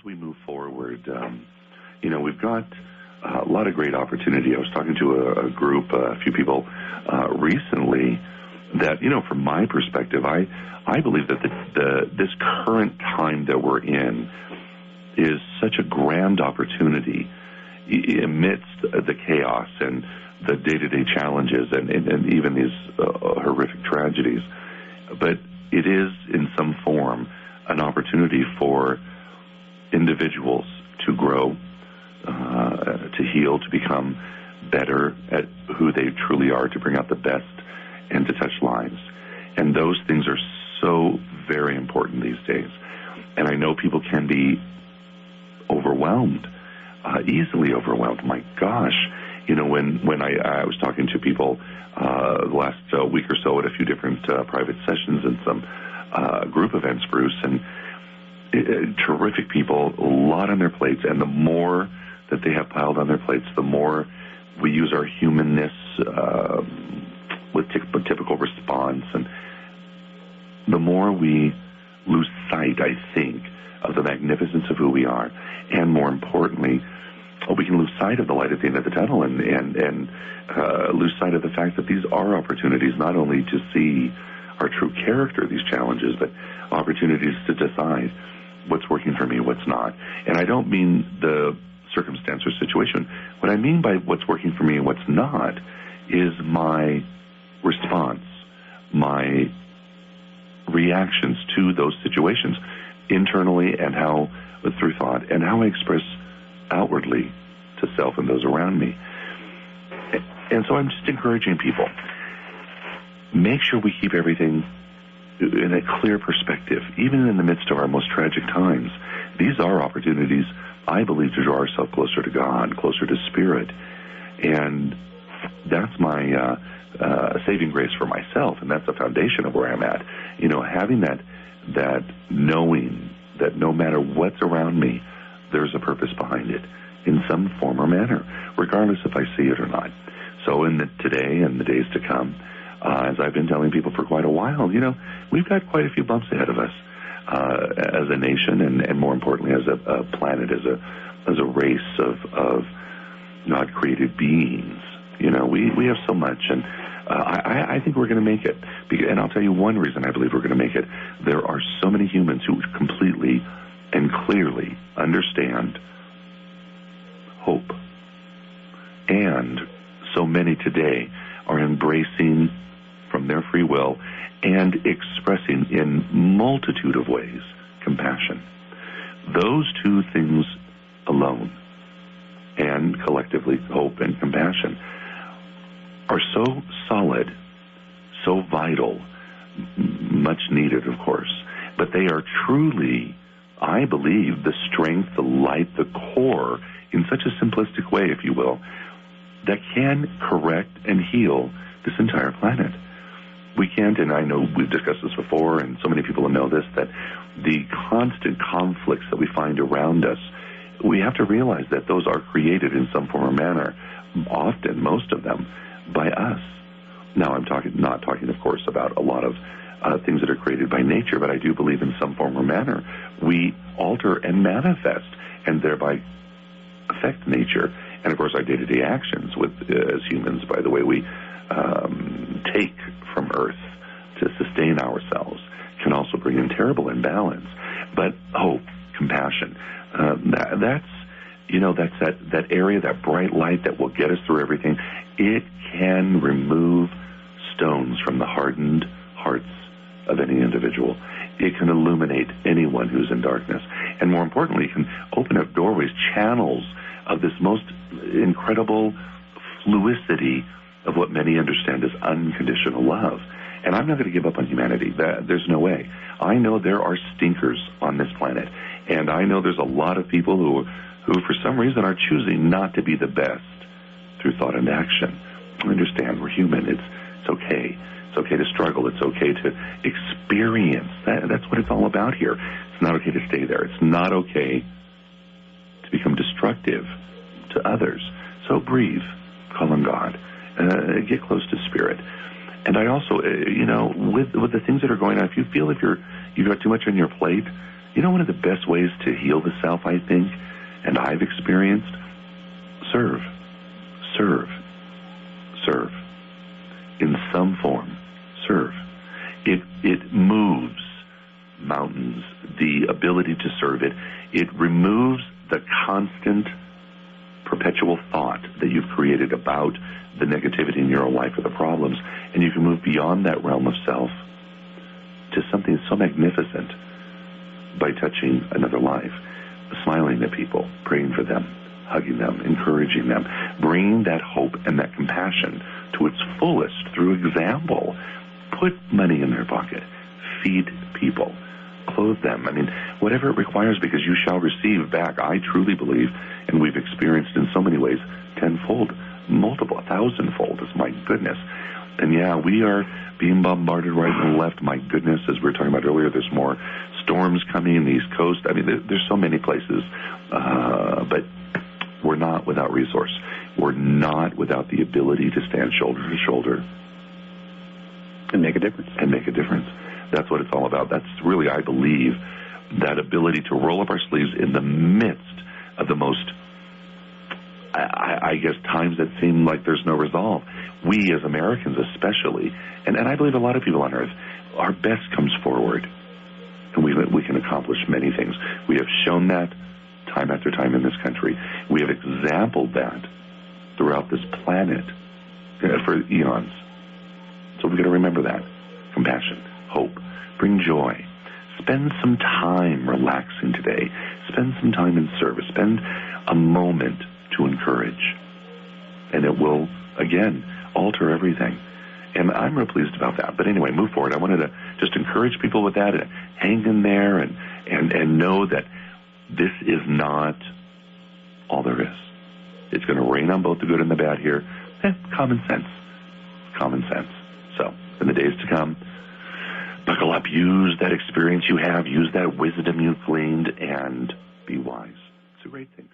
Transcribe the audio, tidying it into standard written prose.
we move forward, we've got a lot of great opportunity. I was talking to a group, a few people recently that, from my perspective, I believe that this current time that we're in is such a grand opportunity amidst the chaos and the day-to-day challenges and even these horrific tragedies. But it is, in some form, an opportunity for individuals to grow, to heal, to become better at who they truly are, to bring out the best, and to touch lives. And those things are so very important these days. And I know people can be overwhelmed, easily overwhelmed. My gosh, when I was talking to people the last week or so at a few different private sessions and some group events, Bruce, and terrific people, a lot on their plates, and the more that they have piled on their plates, the more we use our humanness with typical response, and the more we lose sight, I think, of the magnificence of who we are, and more importantly, we can lose sight of the light at the end of the tunnel and lose sight of the fact that these are opportunities not only to see our true character, these challenges, but opportunities to decide what's working for me, what's not. And I don't mean the circumstance or situation. What I mean by what's working for me and what's not is my response, my reactions to those situations internally and how, through thought, and how I express outwardly to self and those around me. And so I'm just encouraging people, make sure we keep everything in a clear perspective, even in the midst of our most tragic times. These are opportunities, I believe, to draw ourselves closer to God, closer to Spirit. And that's my saving grace for myself, and that's the foundation of where I'm at. Having that knowing that no matter what's around me, there's a purpose behind it in some form or manner, regardless if I see it or not. So in today and the days to come, as I've been telling people for quite a while, we've got quite a few bumps ahead of us as a nation, and more importantly, as a planet, as a race of God-created beings. We have so much, and I think we're going to make it. And I'll tell you one reason I believe we're going to make it. There are so many humans who completely and clearly understand hope. And so many today are embracing from their free will and expressing in multitude of ways compassion. Those two things alone, and collectively hope and compassion, are so solid, so vital, much needed, of course, but they are truly, I believe, the strength, the light, the core, in such a simplistic way, if you will, that can correct and heal this entire planet. We can't, and I know we've discussed this before, and so many people know this, that the constant conflicts that we find around us, we have to realize that those are created in some form or manner, often, most of them, by us. Now, I'm not talking, of course, about a lot of things that are created by nature, but I do believe in some form or manner we alter and manifest and thereby affect nature. And, of course, our day-to-day actions as humans, by the way we take from Earth to sustain ourselves, can also bring in terrible imbalance. But hope, compassion, that's that area, that bright light that will get us through everything. It can remove stones from the hardened hearts of any individual. It can illuminate anyone who's in darkness. And more importantly, it can open up doorways, channels of this most incredible fluidity of what many understand as unconditional love. And I'm not going to give up on humanity. There's no way. I know there are stinkers on this planet. And I know there's a lot of people who for some reason are choosing not to be the best through thought and action. I understand, we're human. It's okay. It's okay to struggle. It's okay to experience. That's what it's all about here. It's not okay to stay there. It's not okay to become destructive to others. So breathe. Call on God. Get close to Spirit. And I also, with the things that are going on, if you feel you've got too much on your plate, You know, one of the best ways to heal the self, I think, and I've experienced, serve. In some form, serve. It moves mountains, the ability to serve it. It removes the constant, perpetual thought that you've created about the negativity in your own life or the problems, and you can move beyond that realm of self to something so magnificent by touching another life, smiling at people, praying for them, hugging them, encouraging them, bringing that hope and that compassion to its fullest through example. Put money in their pocket, feed people, clothe them. I mean, whatever it requires, because you shall receive back, I truly believe, and we've experienced in so many ways, tenfold, multiple, 1,000-fold, is my goodness. And yeah, we are being bombarded right and left. My goodness, as we were talking about earlier, there's more storms coming, the East Coast. I mean, there's so many places, but we're not without resource. We're not without the ability to stand shoulder to shoulder and make a difference. That's what it's all about. That's really, I believe, that ability to roll up our sleeves in the midst of the most, I guess, times that seem like there's no resolve. We as Americans especially, and I believe a lot of people on earth, our best comes forward. And we can accomplish many things. We have shown that time after time in this country. We have exampled that throughout this planet for eons. So we've got to remember that. Compassion, hope, bring joy. Spend some time relaxing today. Spend some time in service. Spend a moment to encourage. And it will, again, alter everything. And I'm real pleased about that. But anyway, move forward. I wanted to just encourage people with that and hang in there and know that this is not all there is. It's going to rain on both the good and the bad here. Common sense. So, in the days to come, buckle up. Use that experience you have. Use that wisdom you've gleaned and be wise. It's a great thing.